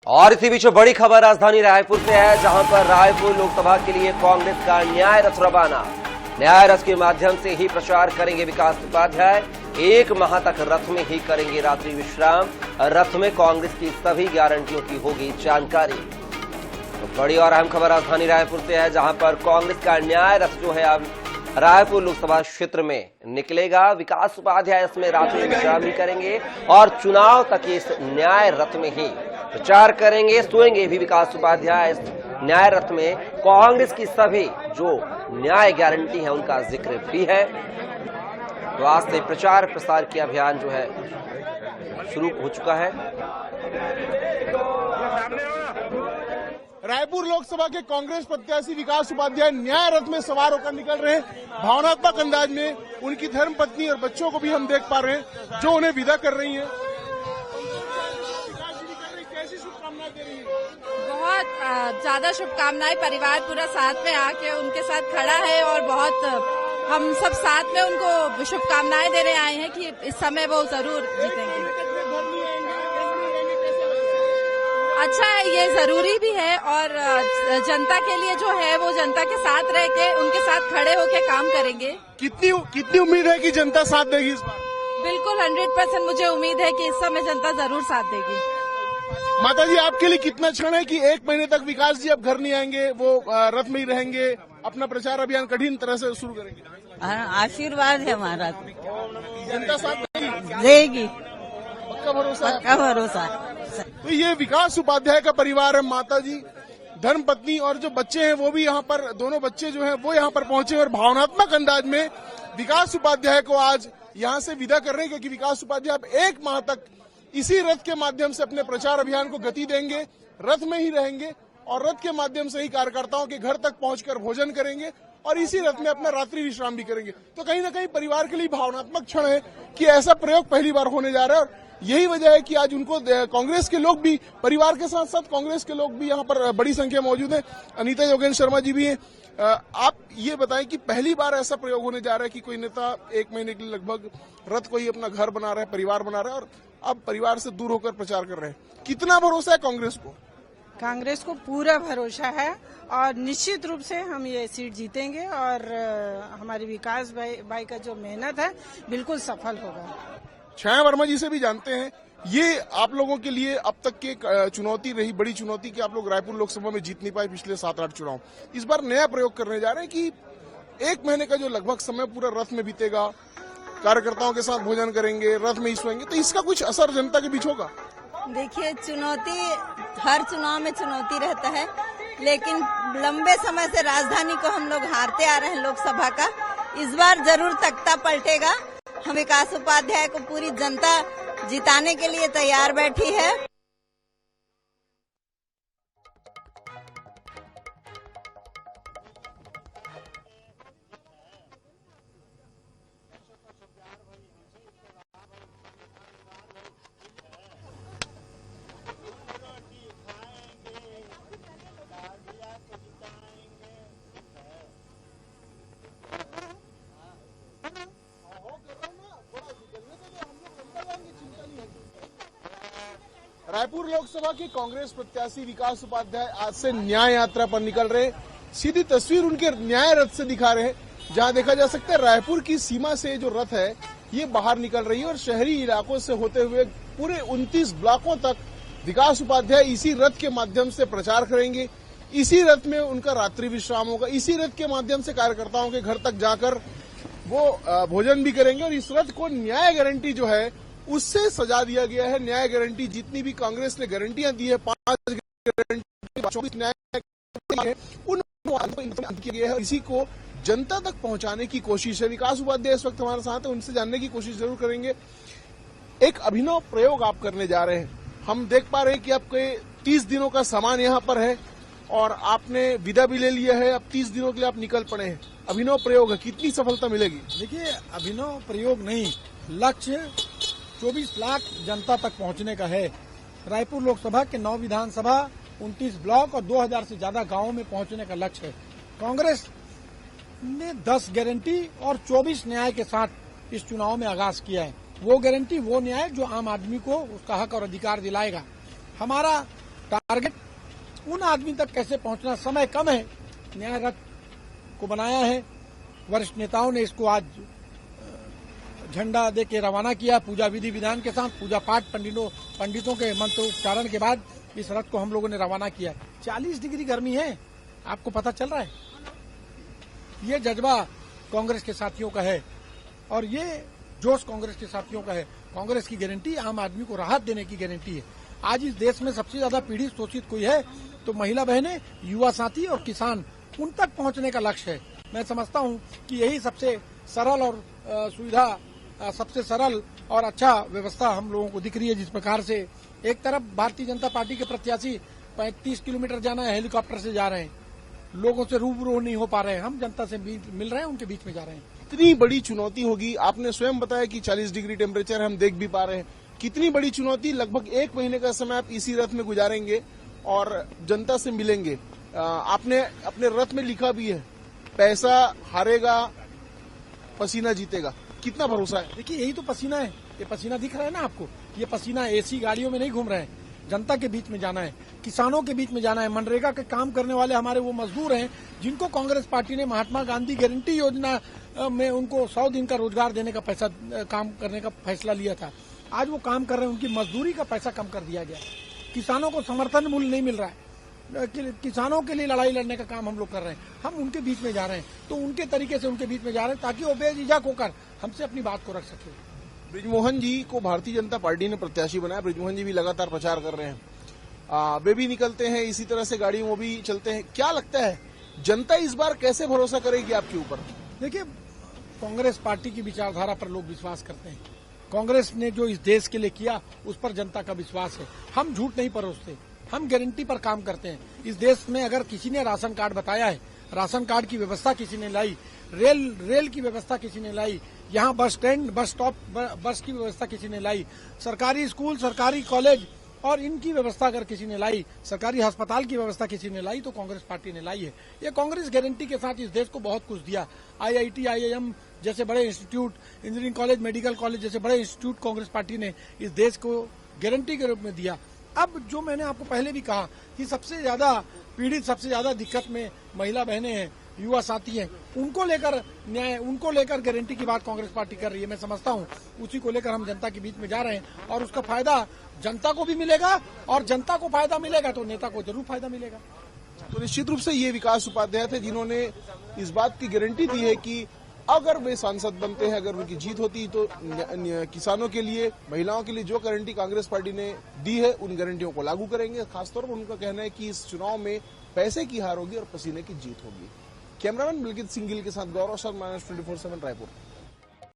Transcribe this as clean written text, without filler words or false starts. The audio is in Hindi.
और इसी बीच बड़ी खबर राजधानी रायपुर से है, जहां पर रायपुर लोकसभा के लिए कांग्रेस का न्याय रथ रवाना। न्याय रथ के माध्यम से ही प्रचार करेंगे विकास उपाध्याय। 1 माह तक रथ में ही करेंगे रात्रि विश्राम। रथ में कांग्रेस की सभी गारंटियों की होगी जानकारी। तो बड़ी और अहम खबर राजधानी रायपुर से है, जहां पर कांग्रेस का न्याय रथ जो है अब रायपुर लोकसभा क्षेत्र में निकलेगा। विकास उपाध्याय इसमें रात्रि विश्राम भी करेंगे और चुनाव तक इस न्याय रथ में ही प्रचार करेंगे। सोएंगे भी विकास उपाध्याय। इस न्याय रथ में कांग्रेस की सभी जो न्याय गारंटी है उनका जिक्र भी है। तो आज से प्रचार प्रसार की अभियान जो है शुरू हो चुका है। रायपुर लोकसभा के कांग्रेस प्रत्याशी विकास उपाध्याय न्याय रथ में सवार होकर निकल रहे हैं। भावनात्मक अंदाज में उनकी धर्मपत्नी और बच्चों को भी हम देख पा रहे हैं जो उन्हें विदा कर रही हैं। कैसी शुभकामनाएं दे रही है? बहुत ज्यादा शुभकामनाएं। परिवार पूरा साथ में आके उनके साथ खड़ा है और बहुत हम सब साथ में उनको शुभकामनाएं देने आए हैं कि इस समय वो जरूर जीतेंगे। अच्छा है, ये जरूरी भी है और जनता के लिए जो है वो जनता के साथ रह के उनके साथ खड़े होके काम करेंगे। कितनी उम्मीद है कि जनता साथ देगी इस बार? बिल्कुल 100% मुझे उम्मीद है कि इस समय जनता जरूर साथ देगी। माता जी, आपके लिए कितना क्षण है कि 1 महीने तक विकास जी अब घर नहीं आएंगे, वो रथ में ही रहेंगे, अपना प्रचार अभियान कठिन तरह से शुरू करेंगे? आशीर्वाद है हमारा, जनता साथ देगी, पक्का भरोसा? पक्का भरोसा। तो ये विकास उपाध्याय का परिवार है। माता जी, धर्मपत्नी और जो बच्चे हैं वो भी यहाँ पर, दोनों बच्चे जो हैं वो यहाँ पर पहुंचे और भावनात्मक अंदाज में विकास उपाध्याय को आज यहाँ से विदा कर रहे हैं, क्योंकि विकास उपाध्याय अब 1 माह तक इसी रथ के माध्यम से अपने प्रचार अभियान को गति देंगे। रथ में ही रहेंगे और रथ के माध्यम से ही कार्यकर्ताओं के घर तक पहुंचकर भोजन करेंगे और इसी रथ में अपना रात्रि विश्राम भी करेंगे। तो कहीं ना कहीं परिवार के लिए भावनात्मक क्षण है कि ऐसा प्रयोग पहली बार होने जा रहा है। और यही वजह है कि आज उनको कांग्रेस के लोग भी, परिवार के साथ साथ कांग्रेस के लोग भी यहाँ पर बड़ी संख्या मौजूद है। अनीता योगेंद्र शर्मा जी भी हैं। आप ये बताएं कि पहली बार ऐसा प्रयोग होने जा रहा है कि कोई नेता 1 महीने के लिए लगभग रथ को ही अपना घर बना रहा है, परिवार बना रहा है और अब परिवार से दूर होकर प्रचार कर रहे हैं। कितना भरोसा है कांग्रेस को? कांग्रेस को पूरा भरोसा है और निश्चित रूप से हम ये सीट जीतेंगे और हमारी विकास भाई का जो मेहनत है बिल्कुल सफल होगा। छाया वर्मा जी से भी जानते हैं, ये आप लोगों के लिए अब तक की चुनौती रही, बड़ी चुनौती कि आप लोग रायपुर लोकसभा में जीत नहीं पाए पिछले 7-8 चुनाव। इस बार नया प्रयोग करने जा रहे हैं कि 1 महीने का जो लगभग समय पूरा रथ में बीतेगा, कार्यकर्ताओं के साथ भोजन करेंगे, रथ में ही सोएंगे, तो इसका कुछ असर जनता के बीच होगा? देखिए, चुनौती हर चुनाव में चुनौती रहता है, लेकिन लंबे समय से राजधानी को हम लोग हारते आ रहे हैं लोकसभा का। इस बार जरूर तख्ता पलटेगा। हम विकास उपाध्याय को पूरी जनता जिताने के लिए तैयार बैठी है। रायपुर लोकसभा के कांग्रेस प्रत्याशी विकास उपाध्याय आज से न्याय यात्रा पर निकल रहे। सीधी तस्वीर उनके न्याय रथ से दिखा रहे हैं, जहां देखा जा सकता है रायपुर की सीमा से जो रथ है ये बाहर निकल रही है और शहरी इलाकों से होते हुए पूरे 29 ब्लॉकों तक विकास उपाध्याय इसी रथ के माध्यम से प्रचार करेंगे। इसी रथ में उनका रात्रि विश्राम होगा। इसी रथ के माध्यम से कार्यकर्ताओं के घर तक जाकर वो भोजन भी करेंगे और इस रथ को न्याय गारंटी जो है उससे सजा दिया गया है। न्याय गारंटी जितनी भी कांग्रेस ने गारंटियां दी है, 5 गारंटी, 24 न्याय उन किया गया है। इसी को जनता तक पहुंचाने की कोशिश है। विकास उपाध्याय इस वक्त हमारे साथ है, उनसे जानने की कोशिश जरूर करेंगे। एक अभिनव प्रयोग आप करने जा रहे हैं। हम देख पा रहे हैं कि आपके 30 दिनों का सामान यहाँ पर है और आपने विदा भी ले लिया है। अब 30 दिनों के लिए आप निकल पड़े हैं। अभिनव प्रयोग है, कितनी सफलता मिलेगी? देखिए, अभिनव प्रयोग नहीं, लक्ष्य 24 लाख जनता तक पहुंचने का है। रायपुर लोकसभा के 9 विधानसभा, 29 ब्लॉक और 2000 से ज्यादा गांवों में पहुंचने का लक्ष्य है। कांग्रेस ने 10 गारंटी और 24 न्याय के साथ इस चुनाव में आगाज किया है। वो गारंटी, वो न्याय जो आम आदमी को उसका हक और अधिकार दिलाएगा। हमारा टारगेट उन आदमी तक कैसे पहुंचना, समय कम है, न्याय रथ को बनाया है। वरिष्ठ नेताओं ने इसको आज झंडा दे के रवाना किया, पूजा विधि विधान के साथ, पूजा पाठ पंडितों के मंत्र उच्चारण के बाद इस रथ को हम लोगों ने रवाना किया। 40 डिग्री गर्मी है, आपको पता चल रहा है। ये जज्बा कांग्रेस के साथियों का है और ये जोश कांग्रेस के साथियों का है। कांग्रेस की गारंटी आम आदमी को राहत देने की गारंटी है। आज इस देश में सबसे ज्यादा पीड़ित शोषित कोई है तो महिला बहनें, युवा साथी और किसान, उन तक पहुंचने का लक्ष्य है। मैं समझता हूं कि यही सबसे सरल और सबसे सरल और अच्छा व्यवस्था हम लोगों को दिख रही है। जिस प्रकार से एक तरफ भारतीय जनता पार्टी के प्रत्याशी 35 किलोमीटर जाना है, हेलीकॉप्टर से जा रहे हैं, लोगों से रूबरू नहीं हो पा रहे हैं, हम जनता से मिल रहे हैं, उनके बीच में जा रहे हैं। कितनी बड़ी चुनौती होगी, आपने स्वयं बताया कि 40 डिग्री टेम्परेचर हम देख भी पा रहे हैं। कितनी बड़ी चुनौती, लगभग 1 महीने का समय आप इसी रथ में गुजारेंगे और जनता से मिलेंगे। आपने अपने रथ में लिखा भी है, पैसा हारेगा, पसीना जीतेगा। कितना भरोसा है? देखिए, यही तो पसीना है। ये पसीना दिख रहा है ना आपको, ये पसीना एसी गाड़ियों में नहीं घूम रहे हैं, जनता के बीच में जाना है, किसानों के बीच में जाना है। मनरेगा के काम करने वाले हमारे वो मजदूर हैं जिनको कांग्रेस पार्टी ने महात्मा गांधी गारंटी योजना में उनको 100 दिन का रोजगार देने का पैसा, काम करने का फैसला लिया था। आज वो काम कर रहे हैं, उनकी मजदूरी का पैसा कम कर दिया गया। किसानों को समर्थन मूल्य नहीं मिल रहा है, किसानों के लिए लड़ाई लड़ने का काम हम लोग कर रहे हैं। हम उनके बीच में जा रहे हैं, तो उनके तरीके से उनके बीच में जा रहे हैं ताकि वो बेझिझक होकर हमसे अपनी बात को रख सके। बृजमोहन जी को भारतीय जनता पार्टी ने प्रत्याशी बनाया। बृजमोहन जी भी लगातार प्रचार कर रहे हैं, वे भी निकलते हैं, इसी तरह से गाड़ियों में भी चलते हैं। क्या लगता है जनता इस बार कैसे भरोसा करेगी आपके ऊपर? देखिए, कांग्रेस पार्टी की विचारधारा पर लोग विश्वास करते हैं। कांग्रेस ने जो इस देश के लिए किया उस पर जनता का विश्वास है। हम झूठ नहीं परोसते, हम गारंटी पर काम करते हैं। इस देश में अगर किसी ने राशन कार्ड बताया है, राशन कार्ड की व्यवस्था किसी ने लाई, रेल की व्यवस्था किसी ने लाई, यहाँ बस स्टैंड, बस स्टॉप, बस की व्यवस्था किसी ने लाई, सरकारी स्कूल, सरकारी कॉलेज और इनकी व्यवस्था अगर किसी ने लाई, सरकारी अस्पताल की व्यवस्था किसी ने लाई, तो कांग्रेस पार्टी ने लाई है। ये कांग्रेस गारंटी के साथ इस देश को बहुत कुछ दिया। IIT, IIM जैसे बड़े institute, engineering college, medical college जैसे बड़े इंस्टीट्यूट कांग्रेस पार्टी ने इस देश को गारंटी के रूप में दिया। अब जो मैंने आपको पहले भी कहा कि सबसे ज्यादा पीड़ित, सबसे ज्यादा दिक्कत में महिला बहनें हैं, युवा साथी हैं, उनको लेकर न्याय, उनको लेकर गारंटी की बात कांग्रेस पार्टी कर रही है। मैं समझता हूं उसी को लेकर हम जनता के बीच में जा रहे हैं और उसका फायदा जनता को भी मिलेगा और जनता को फायदा मिलेगा तो नेता को जरूर फायदा मिलेगा। तो निश्चित रूप से ये विकास उपाध्याय थे जिन्होंने इस बात की गारंटी दी है कि अगर वे सांसद बनते हैं, अगर उनकी जीत होती तो किसानों के लिए, महिलाओं के लिए जो गारंटी कांग्रेस पार्टी ने दी है उन गारंटियों को लागू करेंगे। खासतौर पर उनका कहना है कि इस चुनाव में पैसे की हार होगी और पसीने की जीत होगी। कैमरामैन बिल्कित सिंह गिल के साथ गौरव शर्मा, 24/7 रायपुर।